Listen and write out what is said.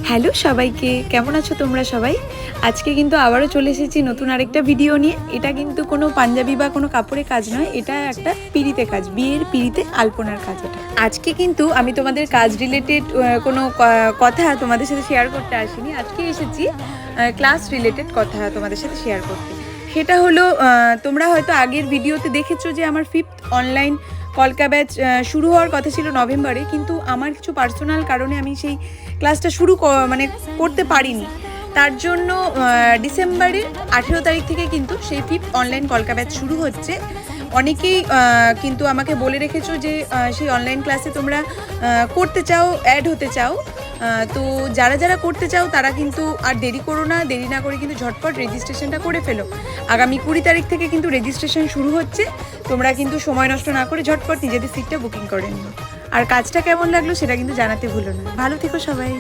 Hello সবাইকে, কেমন আছো তোমরা সবাই? আজকে কিন্তু আবারও চলে এসেছি নতুন আরেকটা ভিডিও নিয়ে। এটা কিন্তু কোনো পাঞ্জাবি বা কোনো কাপড়ের কাজ নয়, এটা একটা পিড়িতে কাজ, বিয়ের পিড়িতে আলপনার কাজ। এটা আজকে কিন্তু আমি তোমাদের কাজ রিলেটেড কোনো কথা তোমাদের সাথে শেয়ার করতে আসিনি। আজকে এসেছি ক্লাস রিলেটেড কথা তোমাদের সাথে শেয়ার করতে। সেটা হলো, তোমরা হয়তো আগের ভিডিওতে দেখেছো যে আমার 5th অনলাইন কলকা ব্যাচ শুরু হওয়ার কথা ছিল নভেম্বরে, কিন্তু আমার কিছু পার্সোনাল কারণে আমি সেই ক্লাসটা করতে পারিনি। তার জন্য ডিসেম্বরের 18 তারিখ থেকে কিন্তু সেই 5th অনলাইন কলকা ব্যাচ শুরু হচ্ছে। অনেকেই কিন্তু আমাকে বলে রেখেছো যে সেই অনলাইন ক্লাসে তোমরা করতে চাও, অ্যাড হতে চাও। তো যারা যারা করতে চাও তারা কিন্তু আর দেরি করো না, দেরি না করে কিন্তু ঝটপট রেজিস্ট্রেশনটা করে ফেলো। আগামী 20 তারিখ থেকে কিন্তু রেজিস্ট্রেশন শুরু হচ্ছে। তোমরা কিন্তু সময় নষ্ট না করে ঝটপট নিজেদের সিটটা বুকিং করে নিও। আর কাজটা কেমন লাগলো সেটা কিন্তু জানাতে ভুলো না। ভালো থেকো সবাই।